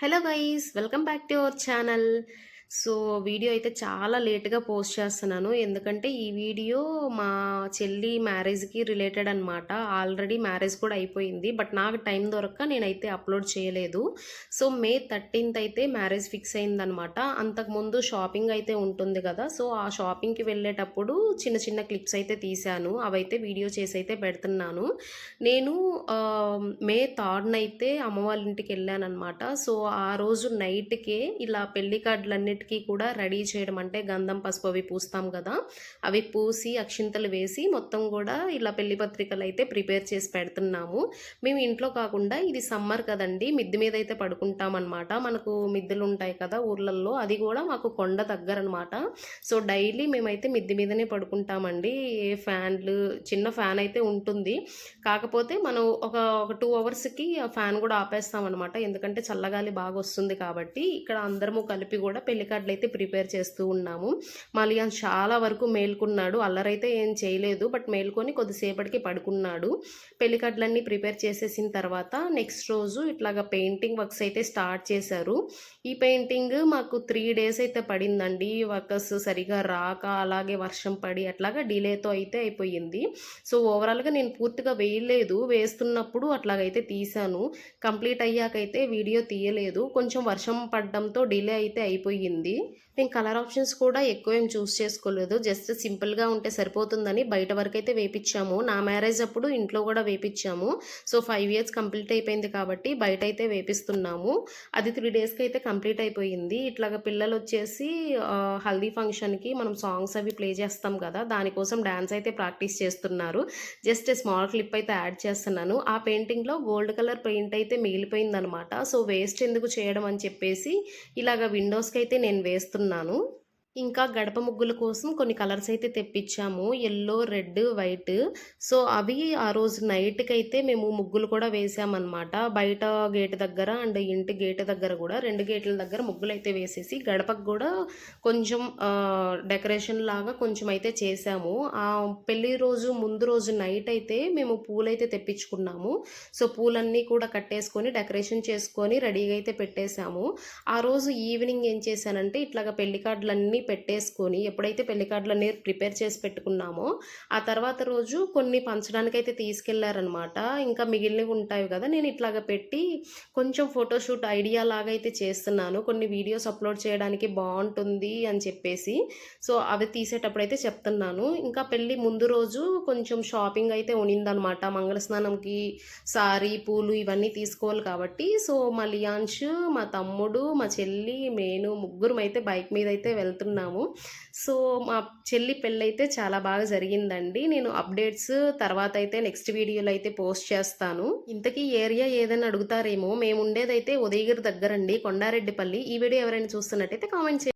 Hello guys, welcome back to our channel. So video అయితే చాలా లేట్గా పోస్ట్ చేస్తున్నాను, ఎందుకంటే ఈ వీడియో మా చెల్లి మ్యారేజ్కి రిలేటెడ్ అనమాట. ఆల్రెడీ మ్యారేజ్ కూడా అయిపోయింది, బట్ నాకు టైం దొరక్క నేనైతే అప్లోడ్ చేయలేదు. సో మే 13th అయితే మ్యారేజ్ ఫిక్స్ అయిందనమాట. అంతకుముందు షాపింగ్ అయితే ఉంటుంది కదా, సో ఆ షాపింగ్కి వెళ్ళేటప్పుడు చిన్న చిన్న క్లిప్స్ అయితే తీశాను, అవైతే వీడియో చేసి అయితే పెడుతున్నాను. నేను మే 3rd అయితే అమ్మ వాళ్ళ ఇంటికి వెళ్ళాను అనమాట. సో ఆ రోజు నైట్కే ఇలా పెళ్లి కార్డులన్నిటికీ కూడా రెడీ చేయడం, అంటే గంధం పసుపు అవి పూస్తాం కదా, అవి పూసి అక్షింతలు వేసి మొత్తం కూడా ఇలా పెళ్లి పత్రికలు అయితే ప్రిపేర్ చేసి పెడుతున్నాము. మేము ఇంట్లో కాకుండా, ఇది సమ్మర్ కదండి, మిద్దె మీద అయితే పడుకుంటాం అనమాట. మనకు మిద్దెలు ఉంటాయి కదా ఊర్లలో, అది కూడా మాకు కొండ దగ్గర అనమాట. సో డైలీ మేమైతే మిద్దె మీదనే పడుకుంటామండి. ఫ్యాన్లు, చిన్న ఫ్యాన్ అయితే ఉంటుంది, కాకపోతే మనం ఒక 2 అవర్స్కి ఆ ఫ్యాన్ కూడా ఆపేస్తాం అనమాట, ఎందుకంటే చల్లగాలి బాగా వస్తుంది కాబట్టి. ఇక్కడ అందరము కలిపి కూడా పెళ్లి కార్డులు అయితే ప్రిపేర్ చేస్తూ ఉన్నాము. మలియాన్ చాలా వరకు మేల్కున్నాడు, అల్లరైతే ఏం చేయలేదు, బట్ మేల్కొని కొద్దిసేపటికి పడుకున్నాడు. పెళ్లి కార్డులన్నీ ప్రిపేర్ చేసేసిన తర్వాత నెక్స్ట్ రోజు ఇట్లాగా పెయింటింగ్ వర్క్స్ అయితే స్టార్ట్ చేశారు. ఈ పెయింటింగ్ మాకు 3 days అయితే పడిందండి. వర్కర్స్ సరిగా రాక, అలాగే వర్షం పడి అట్లాగా డిలేతో అయితే అయిపోయింది. సో ఓవరాల్గా నేను పూర్తిగా వేయలేదు, వేస్తున్నప్పుడు అట్లాగైతే తీసాను. కంప్లీట్ అయ్యాకైతే వీడియో తీయలేదు, కొంచెం వర్షం పడడంతో డిలే అయితే అయిపోయింది. నేను కలర్ ఆప్షన్స్ కూడా ఎక్కువ ఏం చూస్ చేసుకోలేదు, జస్ట్ సింపుల్గా ఉంటే సరిపోతుందని బయట వరకు అయితే వేపించాము. నా మ్యారేజ్ అప్పుడు ఇంట్లో కూడా వేపించాము. సో 5 years కంప్లీట్ అయిపోయింది కాబట్టి బయట అయితే వేపిస్తున్నాము. అది 3 daysకి అయితే కంప్లీట్ అయిపోయింది. ఇట్లాగ పిల్లలు వచ్చేసి హల్దీ ఫంక్షన్కి మనం సాంగ్స్ అవి ప్లే చేస్తాం కదా, దానికోసం డ్యాన్స్ అయితే ప్రాక్టీస్ చేస్తున్నారు. జస్ట్ స్మాల్ క్లిప్ అయితే యాడ్ చేస్తున్నాను. ఆ పెయింటింగ్లో గోల్డ్ కలర్ పెయింట్ అయితే మిగిలిపోయిందనమాట. సో వేస్ట్ ఎందుకు చేయడం అని చెప్పేసి ఇలాగ విండోస్కి అయితే నేను వేస్తున్నాను. ఇంకా గడప ముగ్గుల కోసం కొన్ని కలర్స్ అయితే తెప్పించాము, ఎల్లో, రెడ్, వైట్. సో అవి ఆ రోజు నైట్కి అయితే మేము ముగ్గులు కూడా వేసామన్నమాట. బయట గేట్ దగ్గర అండ్ ఇంటి గేట్ దగ్గర కూడా 2 గేట్ల దగ్గర ముగ్గులు అయితే వేసేసి గడపకు కూడా కొంచెం డెకరేషన్ లాగా కొంచెం అయితే చేసాము. ఆ పెళ్లి రోజు ముందు రోజు నైట్ అయితే మేము పూలైతే తెప్పించుకున్నాము. సో పూలన్నీ కూడా కట్టేసుకొని డెకరేషన్ చేసుకొని రెడీగా అయితే పెట్టేశాము. ఆ రోజు ఈవినింగ్ ఏం చేశానంటే ఇట్లాగా పెళ్లి కార్డులన్నీ పెట్టేసుకొని, ఎప్పుడైతే పెళ్లి కార్డులన్నీ ప్రిపేర్ చేసి పెట్టుకున్నామో ఆ తర్వాత రోజు కొన్ని పంచడానికి అయితే తీసుకెళ్లారనమాట. ఇంకా మిగిలినవి ఉంటాయి కదా, నేను ఇట్లాగా పెట్టి కొంచెం ఫోటోషూట్ ఐడియా లాగా అయితే చేస్తున్నాను, కొన్ని వీడియోస్ అప్లోడ్ చేయడానికి బాగుంటుంది అని చెప్పేసి. సో అవి తీసేటప్పుడు అయితే చెప్తున్నాను. ఇంకా పెళ్లి ముందు రోజు కొంచెం షాపింగ్ అయితే ఉనిందనమాట, మంగళస్నానంకి సారీ, పూలు ఇవన్నీ తీసుకోవాలి కాబట్టి. సో మా లియాన్ష్, మా తమ్ముడు, మా చెల్లి, నేను ముగ్గురం అయితే బైక్ మీద అయితే వెళ్తున్నాము. సో మా చెల్లి పెళ్ళి అయితే చాలా బాగా జరిగిందండి. నేను అప్డేట్స్ తర్వాత అయితే నెక్స్ట్ వీడియోలో అయితే పోస్ట్ చేస్తాను. ఇంతకీ ఏరియా ఏదైనా అడుగుతారేమో, మేము ఉండేదైతే ఉదయగిరి దగ్గరండి, కొండారెడ్డిపల్లి. ఈ వీడియో ఎవరైనా చూస్తున్నట్టయితే కామెంట్ చేయండి.